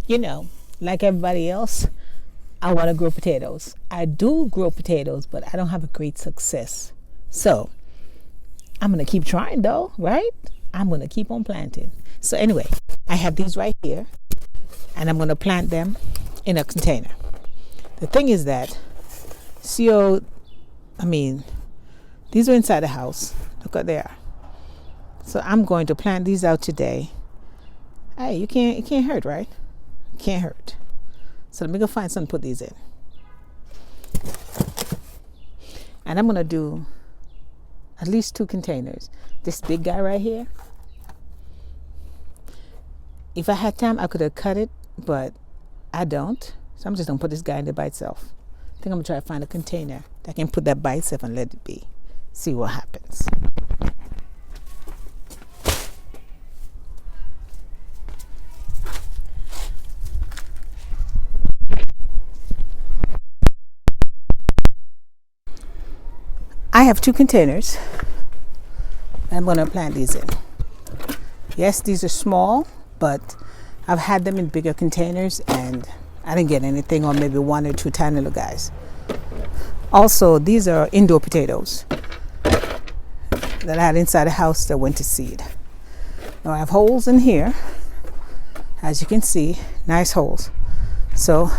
you know, like everybody else, I want to grow potatoes. I do grow potatoes, but I don't have a great success. So I'm going to keep trying though, right? I'm going to keep on planting. So, anyway, I have these right here, and I'm going to plant them in a container. The thing is that, I mean, these are inside the house. Look what they are. So I'm going to plant these out today. Hey, it can't hurt, right? It can't hurt. So let me go find something to put these in. And I'm going to do at least 2 containers. This big guy right here. If I had time, I could have cut it, but I don't. So I'm just going to put this guy in there by itself. I think I'm going to try to find a container that can put that by itself and let it be. See what happens. I have 2 containers. I'm going to plant these in. Yes, these are small, but I've had them in bigger containers and I didn't get anything, or maybe 1 or 2 tiny little guys. Also, these are indoor potatoes that I had inside the house that went to seed. Now I have holes in here, as you can see, nice holes. So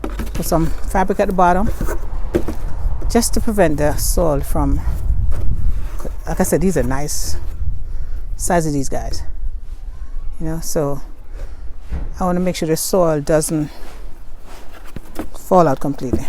put some fabric at the bottom just to prevent the soil from, like I said, these are nice size of these guys, so I want to make sure the soil doesn't fall out completely.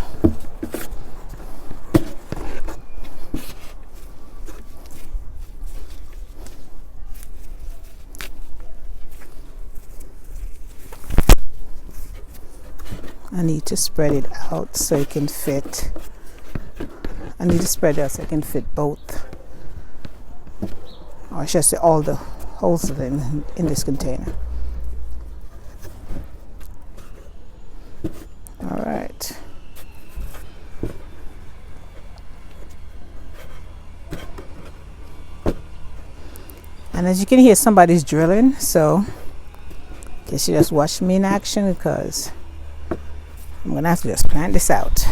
I need to spread it out so it can fit. I need to spread it out so it can fit both, or I should say all the holes in this container. All right. And as you can hear, somebody's drilling, so I guess you just watch me in action, because I'm gonna have to just plant this out.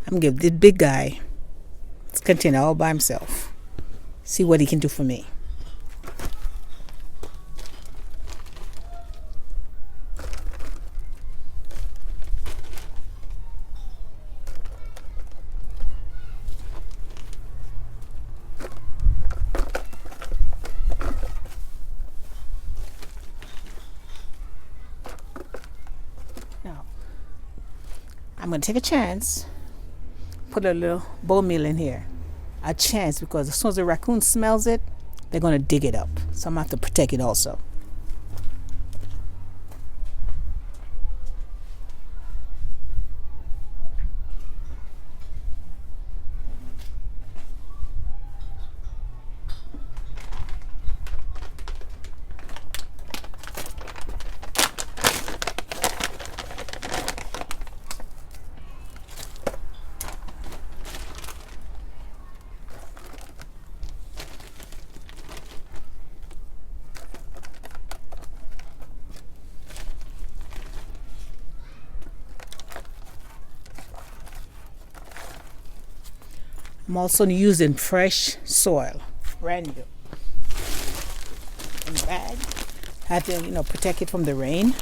I'm gonna give this big guy this container all by himself. See what he can do for me. Now, I'm gonna take a chance. Put a little bone meal in here. A chance, because as soon as the raccoon smells it, they're going to dig it up. So I'm going to have to protect it also. I'm also using fresh soil, brand new, in the bag. I have to, protect it from the rain.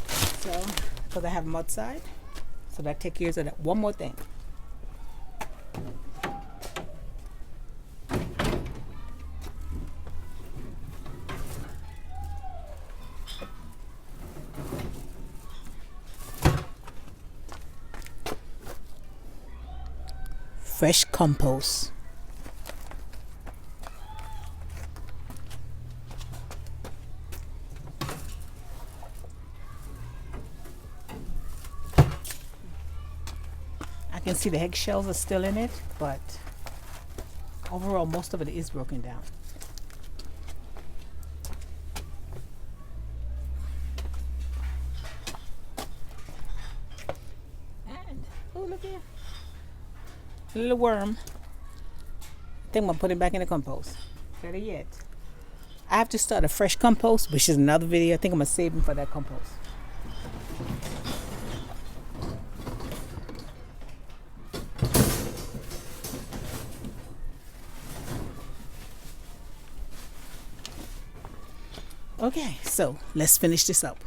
So, because I have them outside, so that take care of that. One more thing. fresh compost. I can see the eggshells are still in it, but overall most of it is broken down. And oh, look here, a little worm. I think I'm gonna put it back in the compost. Better yet, I have to start a fresh compost, which is another video. I think I'm gonna save them for that compost. Okay, so let's finish this up.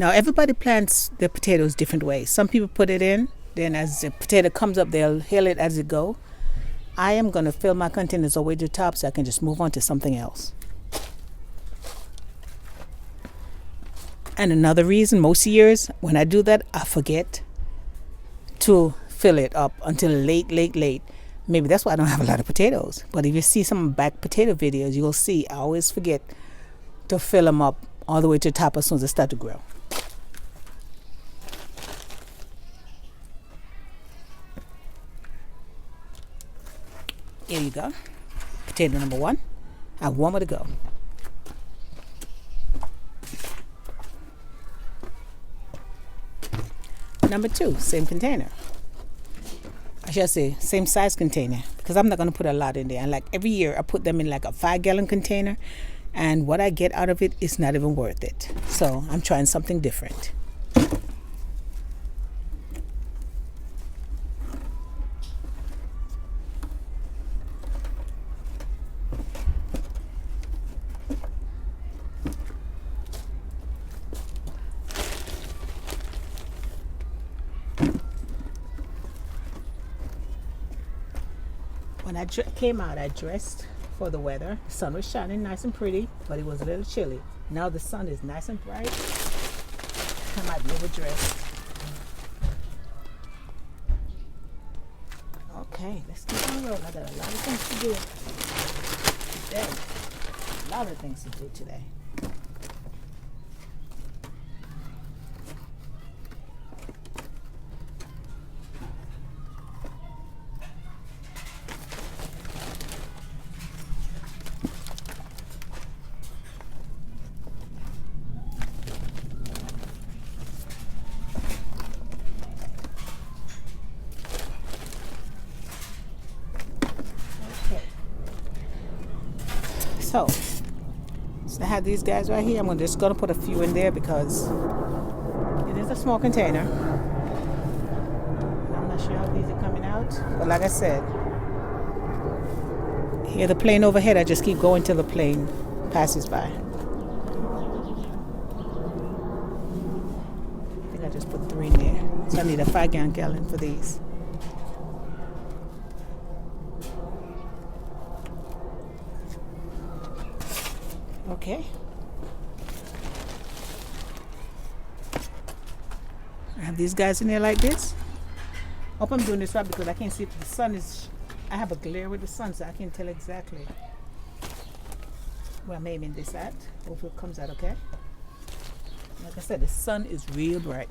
Now everybody plants their potatoes different ways. Some people put it in, then as the potato comes up, they'll hill it as it go. I am going to fill my containers all the way to the top so I can just move on to something else. And another reason, most years when I do that, I forget to fill it up until late. Maybe that's why I don't have a lot of potatoes. But if you see some back potato videos, you'll see I always forget to fill them up all the way to the top as soon as they start to grow. Here you go. Potato number 1. I have 1 more to go. Number 2, same container. I should say same size container, because I'm not going to put a lot in there. And like every year I put them in like a 5-gallon container, and what I get out of it is not even worth it. So I'm trying something different. When I came out, I dressed for the weather. The sun was shining nice and pretty, but it was a little chilly. Now the sun is nice and bright. I might be overdressed. Okay, let's keep on rolling. I got a lot of things to do today. A lot of things to do today. So I have these guys right here. I'm just going to put a few in there because it is a small container. I'm not sure how these are coming out, but like I said, hear the plane overhead. I just keep going till the plane passes by. I think I just put 3 in there. So I need a 5-gallon for these. Okay. I have these guys in there like this. Hope I'm doing this right because I can't see if the sun is. I have a glare with the sun, so I can't tell exactly where I'm aiming this at. Hopefully it comes out okay. Like I said, the sun is real bright.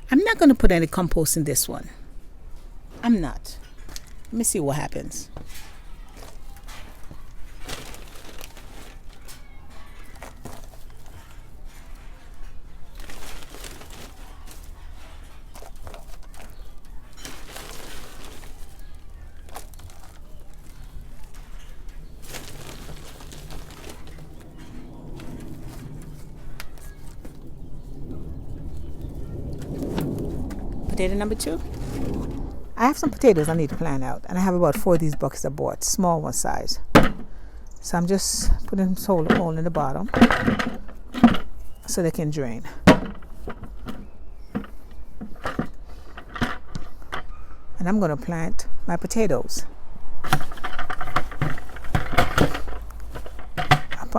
I'm not going to put any compost in this one. I'm not. Let me see what happens. potato number 2. I have some potatoes I need to plant out, and I have about 4 of these buckets I bought, small one size. So I'm just putting this hole in the bottom so they can drain. And I'm going to plant my potatoes.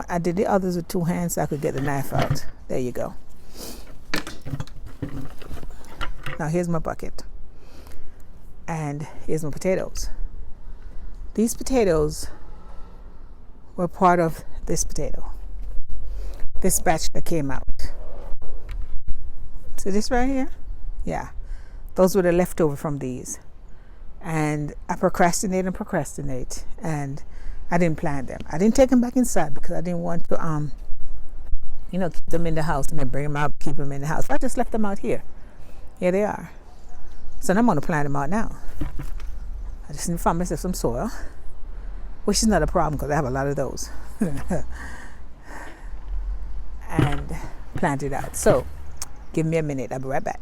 I did the others with 2 hands so I could get the knife out. There you go. Now here's my bucket. And here's my potatoes. These potatoes were part of this potato. This batch that came out. See this right here? Yeah. Those were the leftover from these. And I procrastinate, and I didn't plant them. I didn't take them back inside because I didn't want to keep them in the house and then bring them out, keep them in the house. I just left them out here. Here they are. So now I'm going to plant them out now. I just need to find myself some soil, which is not a problem because I have a lot of those. And plant it out. So give me a minute. I'll be right back.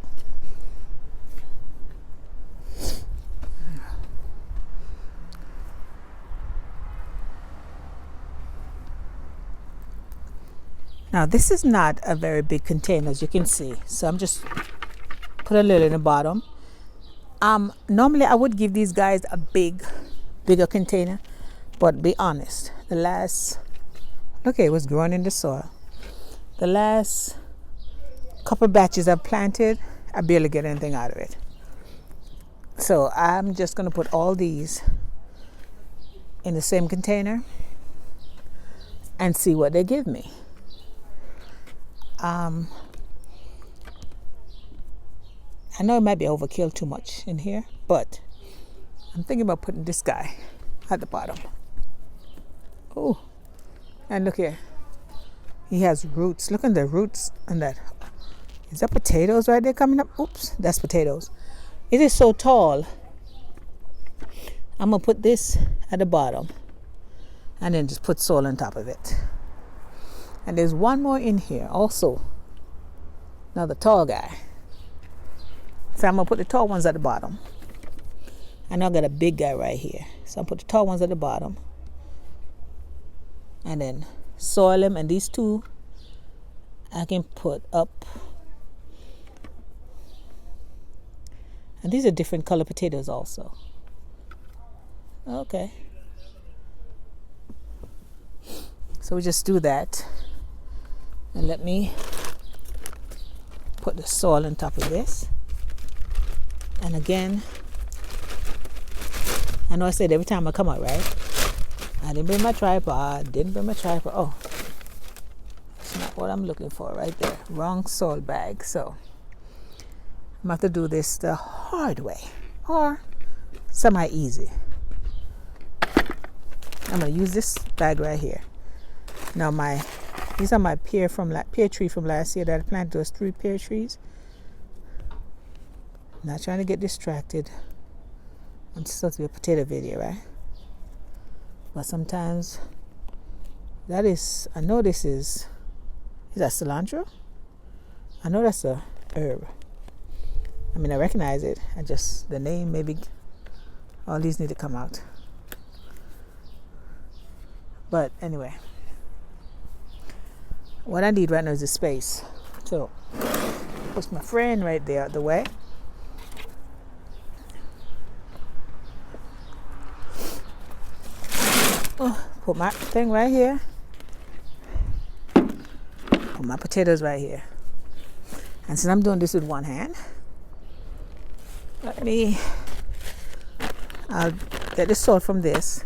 Now this is not a very big container, as you can see. So I'm just put a little in the bottom. Normally I would give these guys a bigger container, but be honest, it was growing in the soil. The last couple batches I've planted, I barely get anything out of it. So I'm just going to put all these in the same container and see what they give me. I know it might be overkill too much in here, but I'm thinking about putting this guy at the bottom. Oh, and look here. He has roots. Look at the roots on that. Is that potatoes right there coming up? Oops, that's potatoes. It is so tall. I'm going to put this at the bottom and then just put soil on top of it. And there's one more in here also. Another tall guy. So I'm going to put the tall ones at the bottom. And I've got a big guy right here. So I'll put the tall ones at the bottom. And then soil them. And these 2 I can put up. And these are different color potatoes also. Okay. So we just do that. And let me put the soil on top of this. And again, I know I said every time I come out, right? I didn't bring my tripod. Oh, that's not what I'm looking for right there. Wrong soil bag. So I'm going to have to do this the hard way or semi-easy. I'm going to use this bag right here. Now these are my pear tree from last year that I planted those 3 pear trees. I'm not trying to get distracted. I'm supposed to be a potato video, right? But sometimes I know this is that cilantro? I know that's a herb. I mean, I recognize it. The name maybe, all these need to come out. But anyway, what I need right now is a space. So, push my friend right there out the way. Put my thing right here. Put my potatoes right here. And since I'm doing this with one hand, I'll get the salt from this.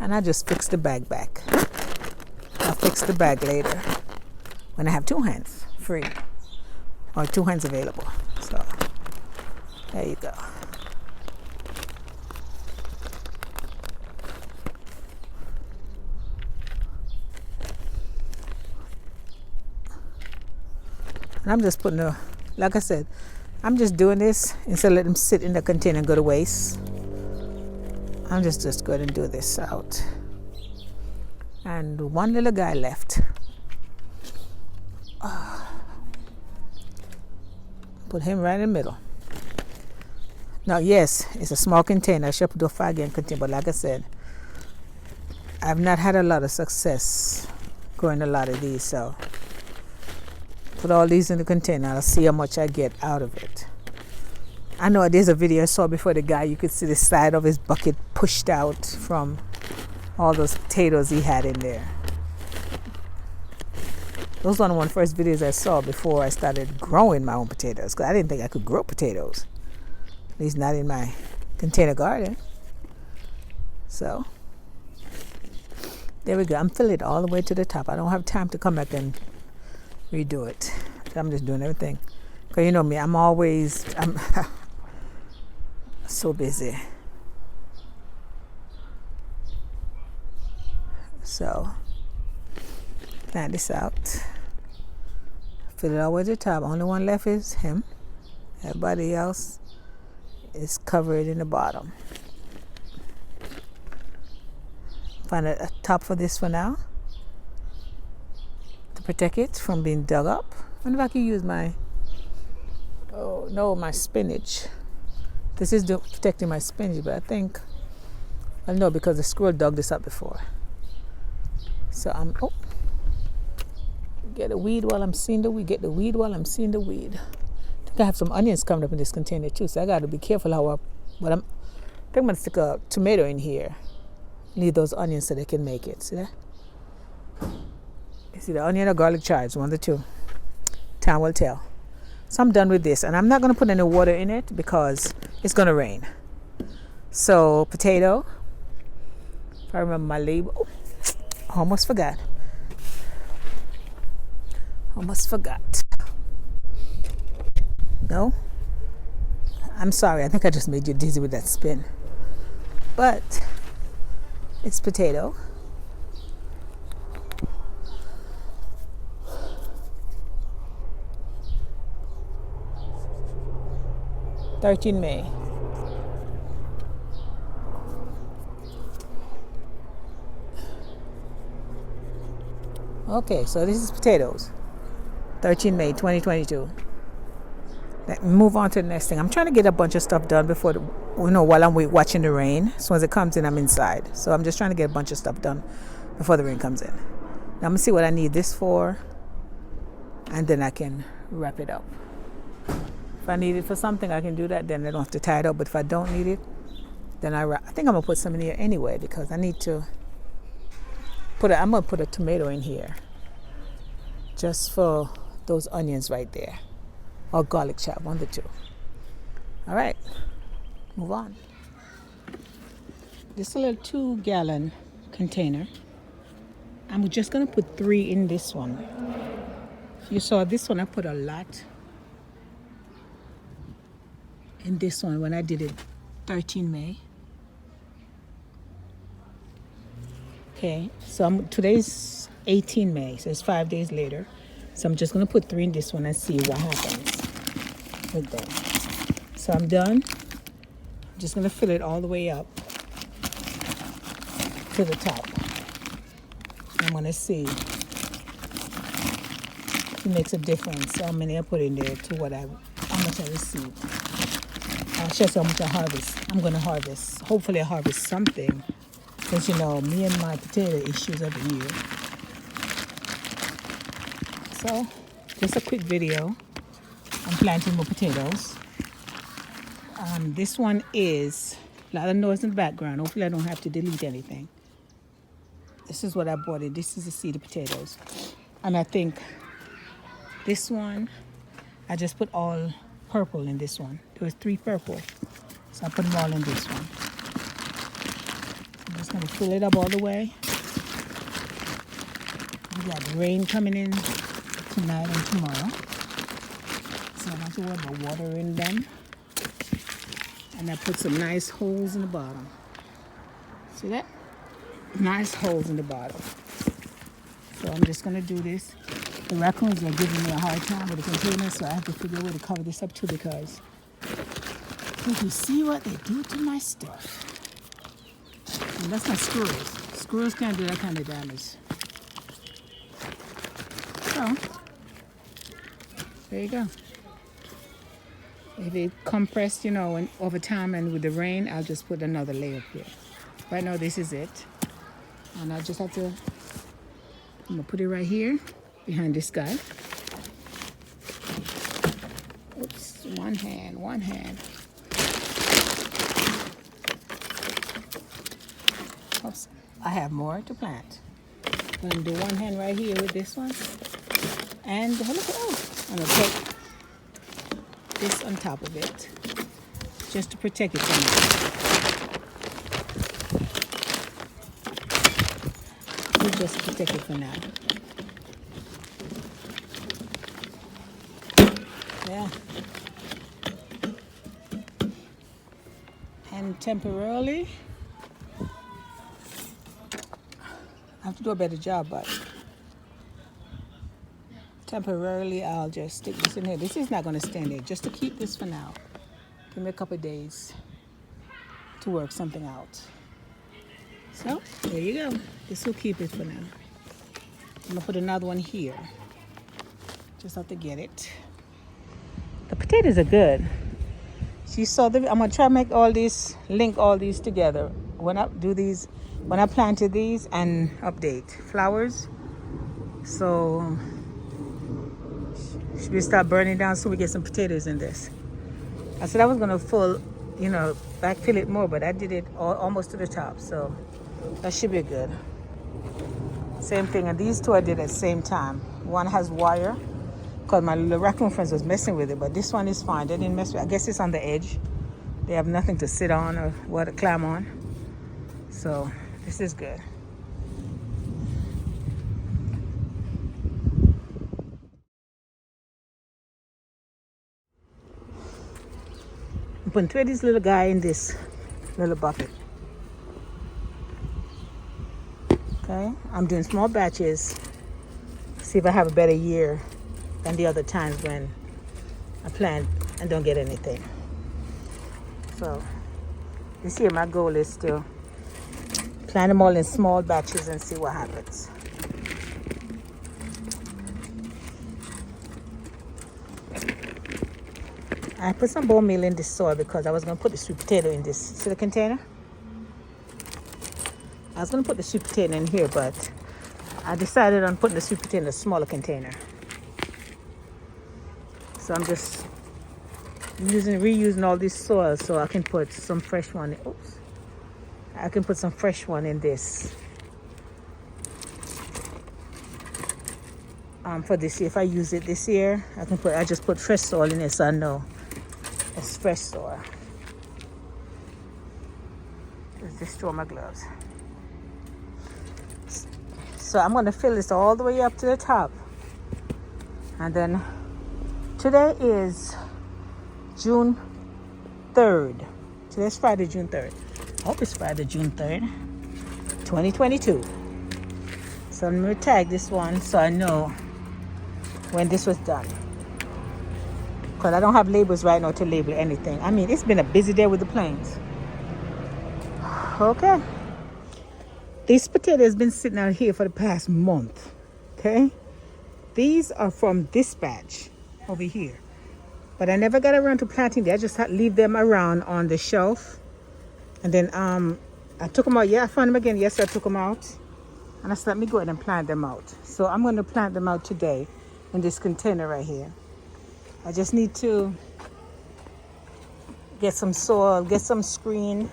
And I'll just fix the bag back. I'll fix the bag later when I have 2 hands free or 2 hands available. So there you go. And I'm just putting like I said, I'm just doing this instead of letting them sit in the container and go to waste. I'm just go ahead and do this out. And one little guy left. Put Put him right in the middle. Now, yes, it's a small container. I should put a 5-gallon container, but like I said, I've not had a lot of success growing a lot of these, so put all these in the container. I'll see how much I get out of it. I know there's a video I saw before the guy, you could see the side of his bucket pushed out from all those potatoes he had in there. Those were one of the first videos I saw before I started growing my own potatoes, because I didn't think I could grow potatoes, at least not in my container garden. So there we go. I'm filling it all the way to the top. I don't have time to come back and redo it. I'm just doing everything. Because you know me, I'm so busy. So plant this out. Fill it all the way to the top. Only one left is him. Everybody else is covered in the bottom. Find a top for this for now to protect it from being dug up. I wonder if I can use my my spinach. This is protecting my spinach, but I know because the squirrel dug this up before. So get a weed while I'm seeing the weed. Get the weed while I'm seeing the weed. I think I have some onions coming up in this container too, so I got to be careful I think I'm gonna stick a tomato in here. Need those onions so they can make it. See that? You see the onion or garlic chives, one of the two. Time will tell. So I'm done with this, and I'm not going to put any water in it because it's going to rain. So potato, if I remember my label, almost forgot. No, I'm sorry, I think I just made you dizzy with that spin, but it's potato. May 13th. Okay, so this is potatoes. 13th May 2022. Let me move on to the next thing. I'm trying to get a bunch of stuff done before while I'm watching the rain. So as it comes in, I'm inside. So I'm just trying to get a bunch of stuff done before the rain comes in. Now I'm gonna see what I need this for, and then I can wrap it up. If I need it for something, I can do that. Then I don't have to tie it up. But if I don't need it, then I think I'm gonna put some in here anyway, because I need to I'm gonna put a tomato in here just for those onions right there, or garlic chop, one of the two. All right, move on. Just a little 2-gallon container. I'm just gonna put 3 in this one. You saw this one, I put a lot in this one when I did it 13 May. Okay, so today's 18 May, so it's 5 days later. So I'm just gonna put 3 in this one and see what happens with them. So I'm done. I'm just gonna fill it all the way up to the top. I'm gonna see if it makes a difference how many I put in there to how much I received. I'll show you how much I harvest. I'm gonna harvest. Hopefully I harvest something, because me and my potato issues every year. So just a quick video. I'm planting more potatoes. This one is a lot of noise in the background. Hopefully I don't have to delete anything. This is what I bought it. This is a seed of potatoes. And I think this one, I just put all purple in this one. There was 3 purple. So I put them all in this one. I'm just going to fill it up all the way. We got rain coming in tonight and tomorrow. So I don't have to worry about watering them. And I put some nice holes in the bottom. See that? Nice holes in the bottom. So I'm just going to do this. The raccoons are giving me a hard time with the container, so I have to figure out a way to cover this up too, because if you see what they do to my stuff. And that's not squirrels. Squirrels can't do that kind of damage. So, there you go. If it compressed, you know, and over time and with the rain, I'll just put another layer up here. Right now, this is it. And I just have to, I'm gonna put it right here behind this guy. Oops, one hand. Oops, I have more to plant. I'm gonna do one hand right here with this one. And look at that. I'm gonna take this on top of it, just to protect it from now. We just protect it for now. Yeah. And temporarily, I have to do a better job, but temporarily I'll just stick this in here. This is not going to stand there, just to keep this for now. Give me a couple of days to work something out. So there you go. This will keep it for now. I'm going to put another one here. Just have to get it. The potatoes are good. She saw the, I'm going to try to make all these, link all these together. When I do these, when I planted these and update flowers. So should we start burning down so we get some potatoes in this? I said I was going to backfill it more, but I did it almost to the top. So that should be good. Same thing. And these two I did at the same time. One has wire, because my little raccoon friends was messing with it, but this one is fine. They didn't mess with it. I guess it's on the edge. They have nothing to sit on or what to climb on. So this is good. I'm putting three of this little guy in this little bucket. Okay, I'm doing small batches. See if I have a better year than the other times when I plant and don't get anything. So this year my goal is to plant them all in small batches and see what happens. I put some bone meal in this soil because I was going to put the sweet potato in this. See the container? I was going to put the sweet potato in here, but I decided on putting the sweet potato in a smaller container. So I'm just reusing all this soil so I can put some fresh one in. Oops. I can put some fresh one in this. For this year, if I use it this year, I just put fresh soil in it so I know it's fresh soil. Let's destroy my gloves. So I'm going to fill this all the way up to the top. And then today is June 3rd. Today's Friday, June 3rd. I hope it's Friday, June 3rd, 2022. So I'm going to tag this one so I know when this was done. Because I don't have labels right now to label anything. I mean, it's been a busy day with the planes. Okay. These potatoes have been sitting out here for the past month. Okay. These are from this batch over here. But I never got around to planting them. I just had to leave them around on the shelf. And then I took them out. Yeah, I found them again. Yes, I took them out. And I said, let me go ahead and plant them out. So I'm going to plant them out today in this container right here. I just need to get some soil, get some screen.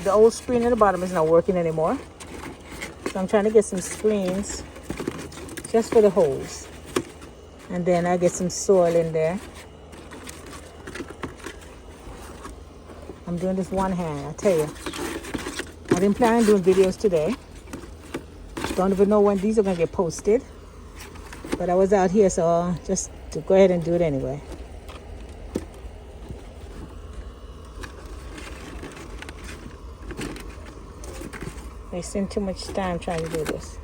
The old screen at the bottom is not working anymore. So I'm trying to get some screens just for the holes. And then I get some soil in there. I'm doing this one hand, I tell you. I didn't plan on doing videos today. Don't even know when these are going to get posted. But I was out here, so just to go ahead and do it anyway. Wasting too much time trying to do this.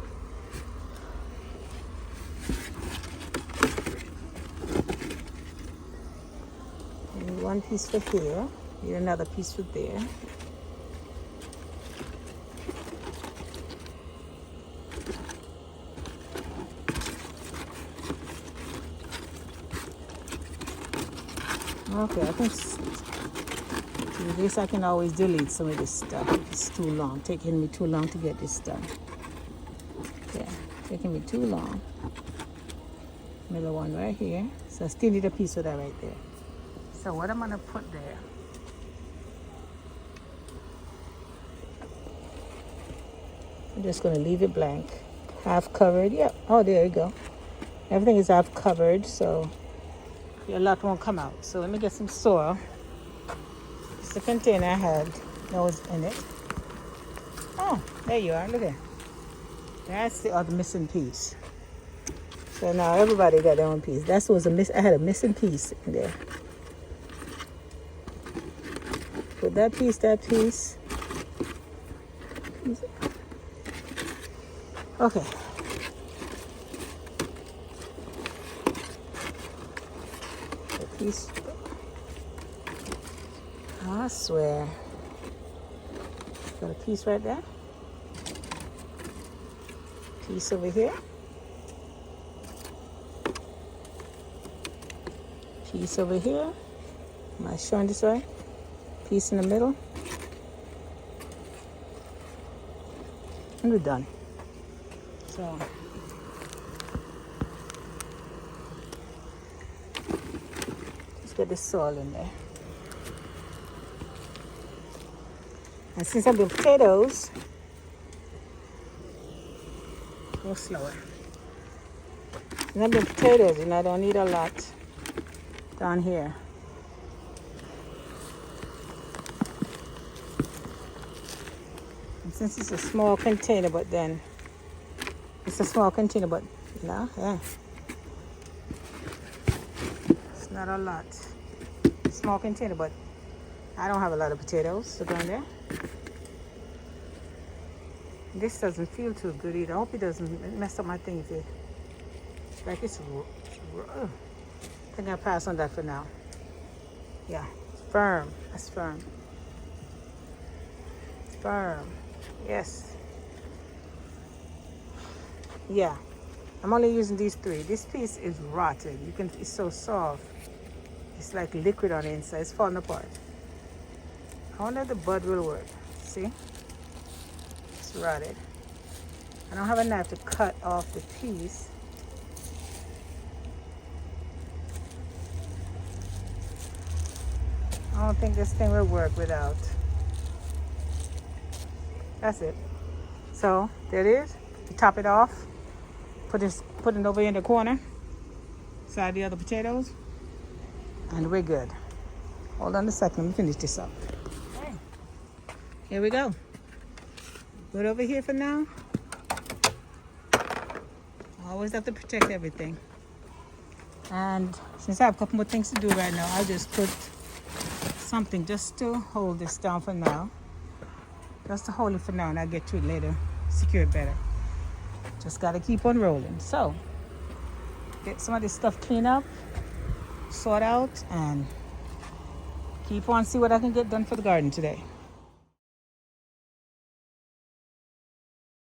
And one piece for here. Need another piece for there. Okay, I think at least I can always delete some of this stuff if it's too long. Taking me too long to get this done. Yeah, taking me too long. Middle one right here. So I still need a piece of that right there. So what I'm gonna put there? I'm just gonna leave it blank. Half covered. Yep. Oh, there you go. Everything is half covered, so a lot won't come out. So let me get some soil. It's the container I had those in it. Oh, there you are. Look at it. That's the other missing piece. So now everybody got their own piece. That was I had a missing piece in there. Put that piece. Okay. A piece. I swear. Got a piece right there. Piece over here. Piece over here. Am I showing this right? Piece in the middle. And we're done. So let's get the soil in there. And since I'm doing potatoes, go slower. Since I'm doing potatoes, and I don't need a lot down here. And since it's a small container, but then it's a small container, but yeah. It's not a lot. Small container, but I don't have a lot of potatoes to go in there. This doesn't feel too good either. I hope it doesn't mess up my thing. Like it's I think I'll pass on that for now. Yeah, it's firm. That's firm. It's firm. Yes. Yeah. I'm only using these 3. This piece is rotted. It's so soft. It's like liquid on the inside. It's falling apart. I wonder if the bud will work. See? It's rotted. I don't have a knife to cut off the piece. I don't think this thing will work without. That's it. So there it is. You top it off. Put it over in the corner. Side the other potatoes. And we're good. Hold on a second. Let me finish this up. Okay. Here we go. Put it over here for now. I always have to protect everything. And since I have a couple more things to do right now, I'll just put something just to hold this down for now. Just to hold it for now, and I'll get to it later. Secure it better. Just got to keep on rolling. So, get some of this stuff cleaned up, sort out, and keep on see what I can get done for the garden today.